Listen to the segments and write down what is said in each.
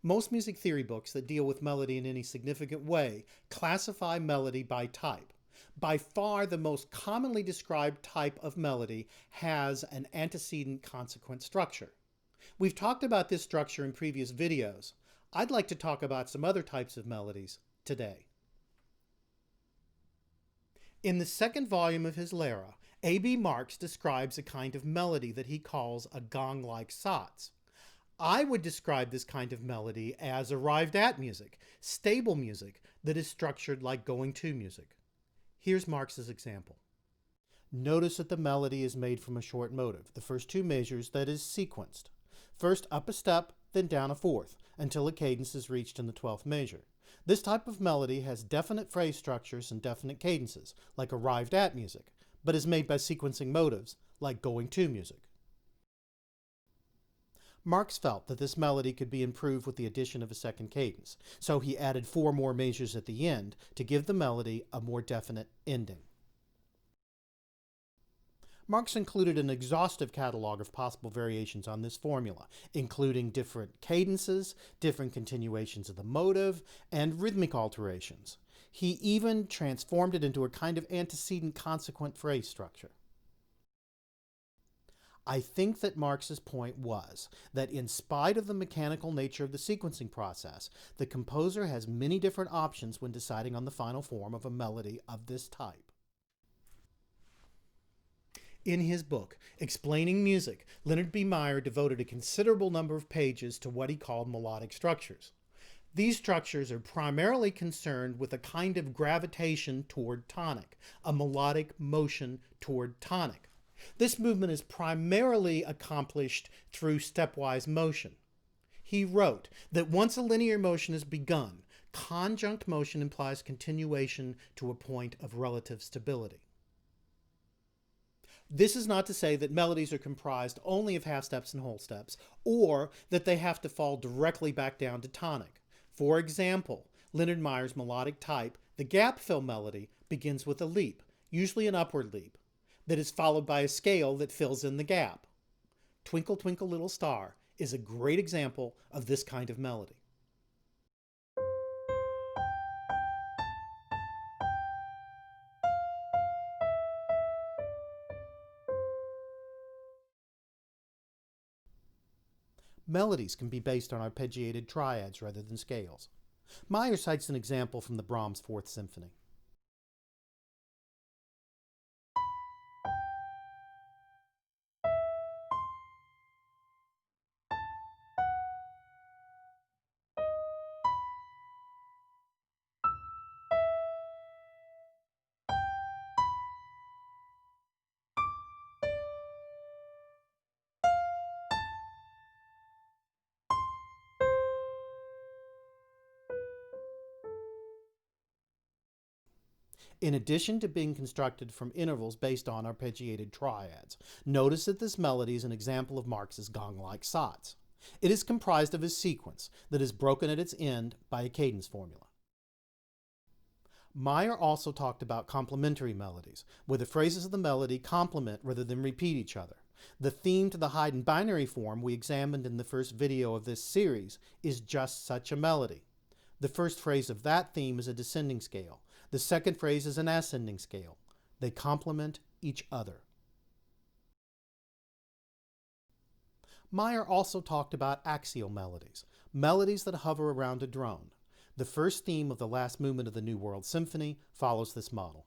Most music theory books that deal with melody in any significant way classify melody by type. By far, the most commonly described type of melody has an antecedent-consequent structure. We've talked about this structure in previous videos. I'd like to talk about some other types of melodies today. In the second volume of his Lyra, A.B. Marx describes a kind of melody that he calls a gonglike saat. I would describe this kind of melody as arrived at music, stable music that is structured like going to music. Here's Marx's example. Notice that the melody is made from a short motive, the first two measures that is sequenced. First up a step, then down a fourth, until a cadence is reached in the 12th measure. This type of melody has definite phrase structures and definite cadences, like arrived at music, but is made by sequencing motives, like going to music. Marx felt that this melody could be improved with the addition of a second cadence, so he added 4 more measures at the end to give the melody a more definite ending. Marx included an exhaustive catalog of possible variations on this formula, including different cadences, different continuations of the motive, and rhythmic alterations. He even transformed it into a kind of antecedent-consequent phrase structure. I think that Marx's point was that in spite of the mechanical nature of the sequencing process, the composer has many different options when deciding on the final form of a melody of this type. In his book, Explaining Music, Leonard B. Meyer devoted a considerable number of pages to what he called melodic structures. These structures are primarily concerned with a kind of gravitation toward tonic, a melodic motion toward tonic. This movement is primarily accomplished through stepwise motion. He wrote that once a linear motion is begun, conjunct motion implies continuation to a point of relative stability. This is not to say that melodies are comprised only of half steps and whole steps, or that they have to fall directly back down to tonic. For example, Leonard Meyer's melodic type, the gap fill melody, begins with a leap, usually an upward leap, that is followed by a scale that fills in the gap. Twinkle, Twinkle, Little Star is a great example of this kind of melody. Melodies can be based on arpeggiated triads rather than scales. Meyer cites an example from the Brahms Fourth Symphony. In addition to being constructed from intervals based on arpeggiated triads, notice that this melody is an example of Marx's gonglike saat. It is comprised of a sequence that is broken at its end by a cadence formula. Meyer also talked about complementary melodies, where the phrases of the melody complement rather than repeat each other. The theme to the Haydn binary form we examined in the first video of this series is just such a melody. The first phrase of that theme is a descending scale. The second phrase is an ascending scale. They complement each other. Meyer also talked about axial melodies, melodies that hover around a drone. The first theme of the last movement of the New World Symphony follows this model.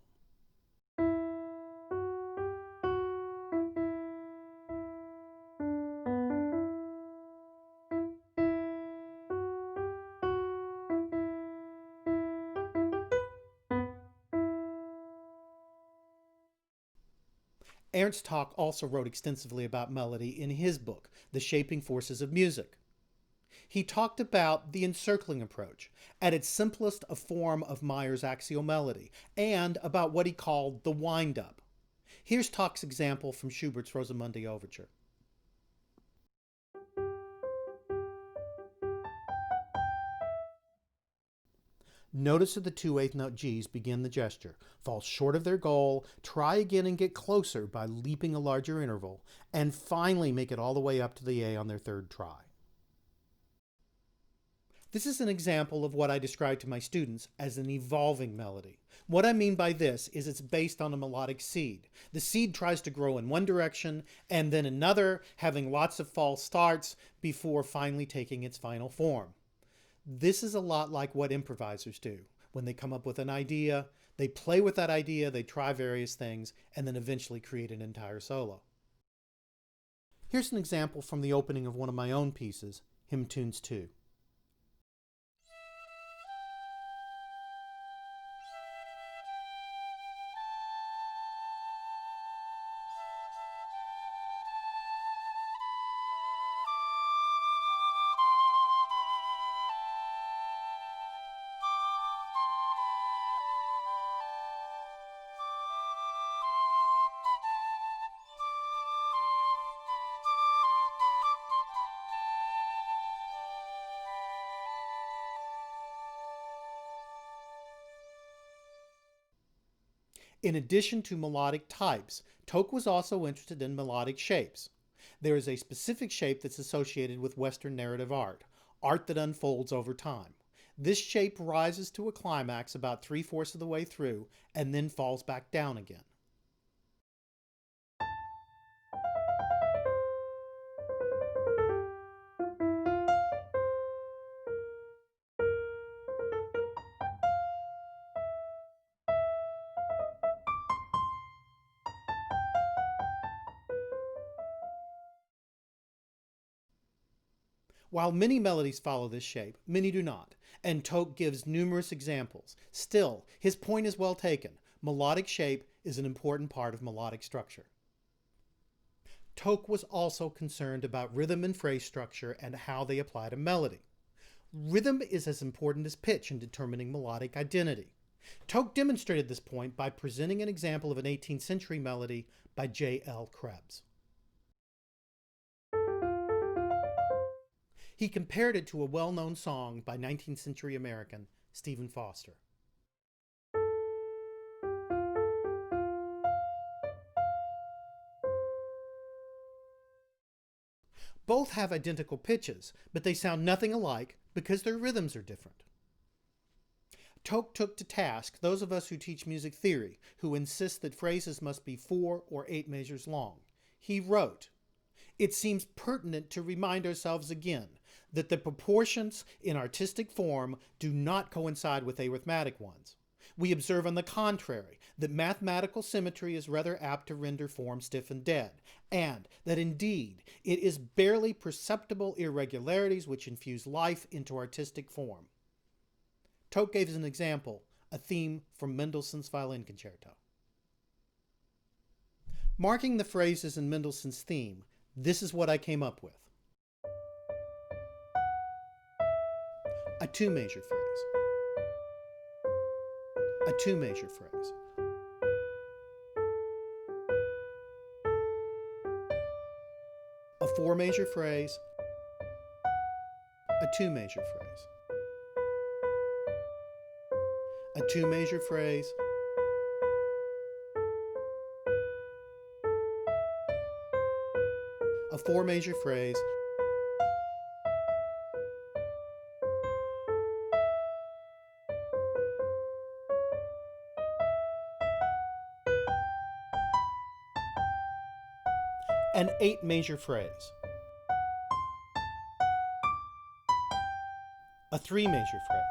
Ernst Toch also wrote extensively about melody in his book, The Shaping Forces of Music. He talked about the encircling approach, at its simplest a form of Meyer's axial melody, and about what he called the wind-up. Here's Toch's example from Schubert's Rosamunde Overture. Notice that the two eighth note Gs begin the gesture, fall short of their goal, try again and get closer by leaping a larger interval, and finally make it all the way up to the A on their third try. This is an example of what I describe to my students as an evolving melody. What I mean by this is it's based on a melodic seed. The seed tries to grow in one direction and then another, having lots of false starts before finally taking its final form. This is a lot like what improvisers do. When they come up with an idea, they play with that idea, they try various things, and then eventually create an entire solo. Here's an example from the opening of one of my own pieces, Hymn Tunes 2. In addition to melodic types, Toke was also interested in melodic shapes. There is a specific shape that's associated with Western narrative art, art that unfolds over time. This shape rises to a climax about 3/4 of the way through and then falls back down again. While many melodies follow this shape, many do not, and Toke gives numerous examples. Still, his point is well taken. Melodic shape is an important part of melodic structure. Toke was also concerned about rhythm and phrase structure and how they apply to melody. Rhythm is as important as pitch in determining melodic identity. Toke demonstrated this point by presenting an example of an 18th century melody by J.L. Krebs. He compared it to a well-known song by 19th century American Stephen Foster. Both have identical pitches, but they sound nothing alike because their rhythms are different. Toke took to task those of us who teach music theory, who insist that phrases must be 4 or 8 measures long. He wrote, "It seems pertinent to remind ourselves again that the proportions in artistic form do not coincide with arithmetic ones. We observe, on the contrary, that mathematical symmetry is rather apt to render form stiff and dead, and that indeed it is barely perceptible irregularities which infuse life into artistic form." Toke gave as an example a theme from Mendelssohn's Violin Concerto. Marking the phrases in Mendelssohn's theme, this is what I came up with. A 2 measure phrase. A 2 measure phrase. A 4 measure phrase. A 2 measure phrase. A 2 measure phrase. A 4 measure phrase. An 8 measure phrase. A 3 measure phrase.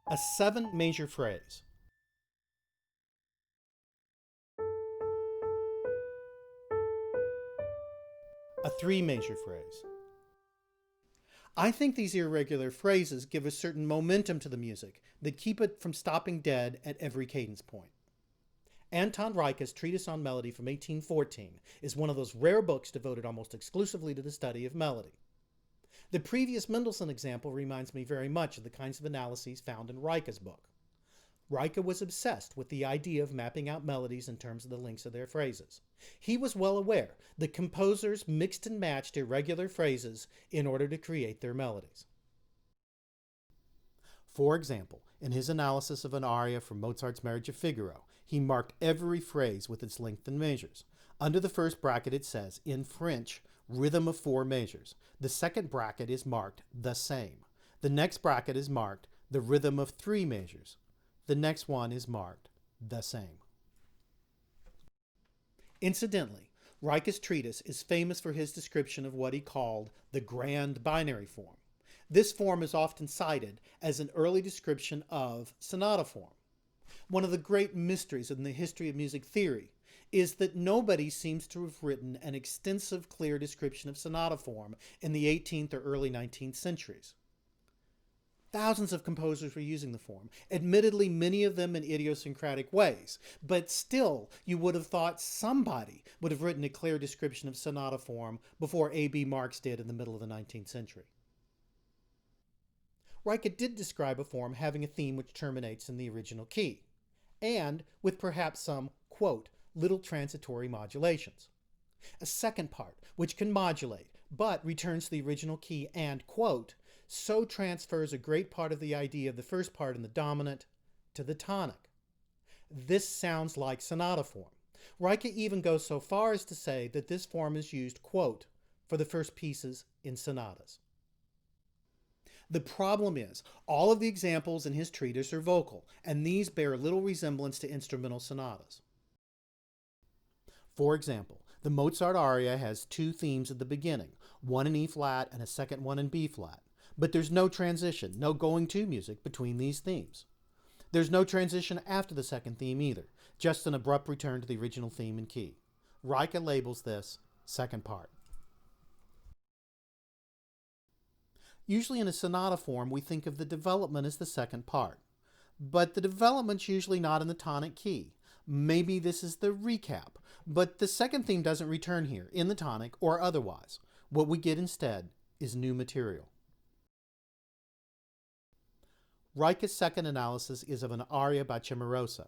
A 7 measure phrase. A 3 measure phrase. I think these irregular phrases give a certain momentum to the music that keep it from stopping dead at every cadence point. Anton Rike's Treatise on Melody from 1814 is one of those rare books devoted almost exclusively to the study of melody. The previous Mendelssohn example reminds me very much of the kinds of analyses found in Rike's book. Rike was obsessed with the idea of mapping out melodies in terms of the lengths of their phrases. He was well aware that composers mixed and matched irregular phrases in order to create their melodies. For example, in his analysis of an aria from Mozart's Marriage of Figaro, He marked every phrase with its length and measures. Under the first bracket it says, in French, rhythm of 4 measures. The second bracket is marked the same. The next bracket is marked the rhythm of 3 measures. The next one is marked the same. Incidentally, Riket's treatise is famous for his description of what he called the grand binary form. This form is often cited as an early description of sonata form. One of the great mysteries in the history of music theory is that nobody seems to have written an extensive, clear description of sonata form in the 18th or early 19th centuries. Thousands of composers were using the form, admittedly many of them in idiosyncratic ways, but still you would have thought somebody would have written a clear description of sonata form before A.B. Marx did in the middle of the 19th century. Riket did describe a form having a theme which terminates in the original key, and with perhaps some, quote, little transitory modulations. A second part, which can modulate, but returns to the original key and, quote, so transfers a great part of the idea of the first part in the dominant to the tonic. This sounds like sonata form. Riket even goes so far as to say that this form is used, quote, for the first pieces in sonatas. The problem is, all of the examples in his treatise are vocal, and these bear little resemblance to instrumental sonatas. For example, the Mozart aria has 2 themes at the beginning, one in E flat and a second one in B flat. But there's no transition, no going to music between these themes. There's no transition after the second theme either, just an abrupt return to the original theme and key. Riket labels this second part. Usually in a sonata form, we think of the development as the second part. But the development's usually not in the tonic key. Maybe this is the recap, but the second theme doesn't return here, in the tonic or otherwise. What we get instead is new material. Riket's second analysis is of an aria by Cimarosa.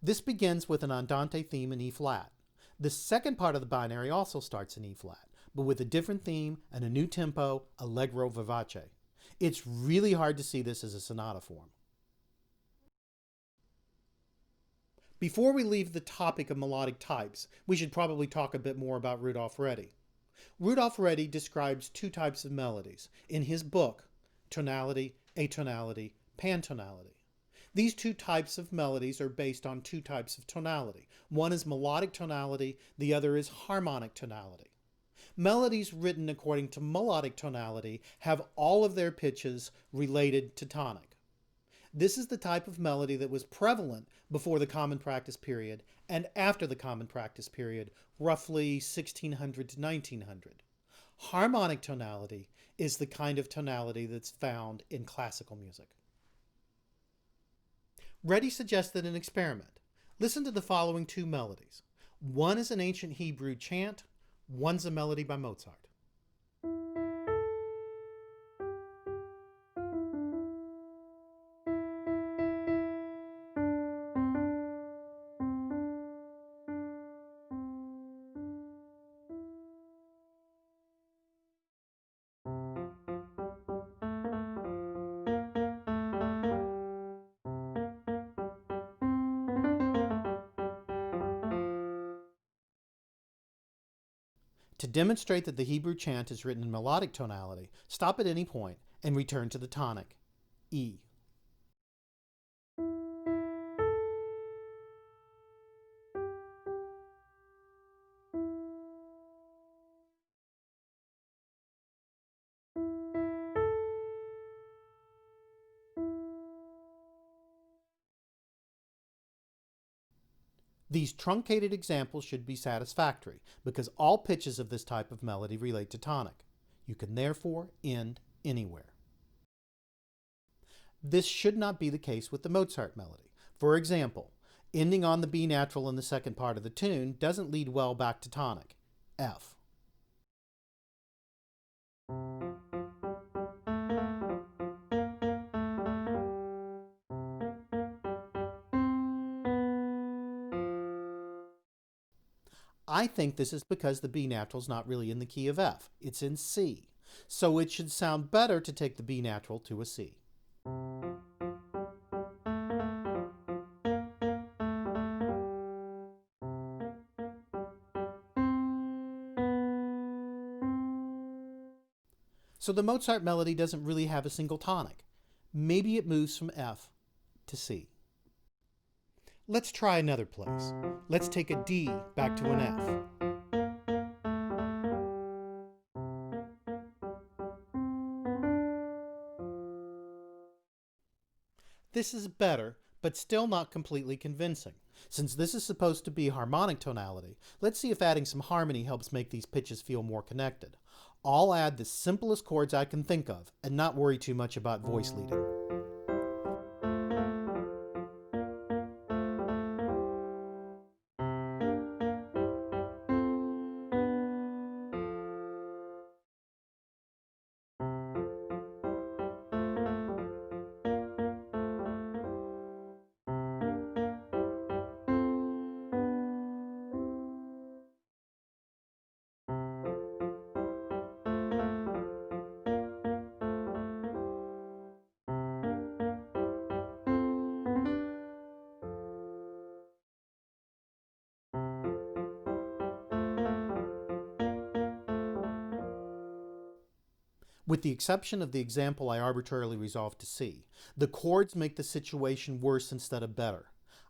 This begins with an andante theme in E flat. The second part of the binary also starts in E flat, but with a different theme and a new tempo, allegro vivace. It's really hard to see this as a sonata form. Before we leave the topic of melodic types, we should probably talk a bit more about Rudolf Reddy. Rudolf Reddy describes 2 types of melodies in his book, Tonality, Atonality, Pantonality. These 2 types of melodies are based on 2 types of tonality. One is melodic tonality, the other is harmonic tonality. Melodies written according to melodic tonality have all of their pitches related to tonic. This is the type of melody that was prevalent before the Common Practice period and after the Common Practice period, roughly 1600 to 1900. Harmonic tonality is the kind of tonality that's found in classical music. Reddy suggested an experiment. Listen to the following 2 melodies. One is an ancient Hebrew chant, one's a melody by Mozart. To demonstrate that the Hebrew chant is written in melodic tonality, stop at any point and return to the tonic, E. These truncated examples should be satisfactory because all pitches of this type of melody relate to tonic. You can therefore end anywhere. This should not be the case with the Mozart melody. For example, ending on the B natural in the second part of the tune doesn't lead well back to tonic, F. I think this is because the B natural is not really in the key of F. It's in C. So it should sound better to take the B natural to a C. So the Mozart melody doesn't really have a single tonic. Maybe it moves from F to C. Let's try another place. Let's take a D back to an F. This is better, but still not completely convincing. Since this is supposed to be harmonic tonality, let's see if adding some harmony helps make these pitches feel more connected. I'll add the simplest chords I can think of and not worry too much about voice leading. With the exception of the example I arbitrarily resolved to C, the chords make the situation worse instead of better.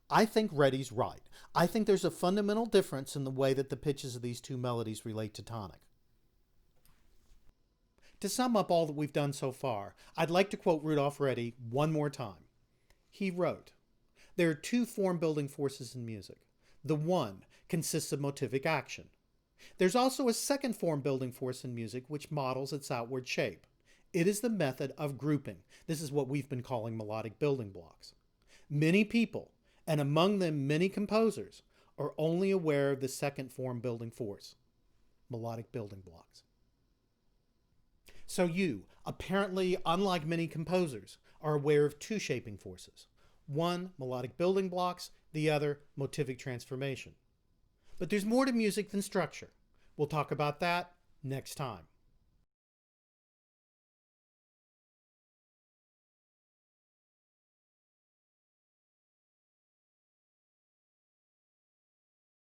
I think Reddy's right. I think there's a fundamental difference in the way that the pitches of these two melodies relate to tonic. To sum up all that we've done so far, I'd like to quote Rudolph Reddy one more time. He wrote, "There are two form-building forces in music. The one consists of motivic action. There's also a second form-building force in music which models its outward shape. It is the method of grouping. This is what we've been calling melodic building blocks. Many people, and among them many composers, are only aware of the second form-building force, melodic building blocks." So you, apparently unlike many composers, are aware of two shaping forces. One, melodic building blocks, the other, motivic transformation. But there's more to music than structure. We'll talk about that next time.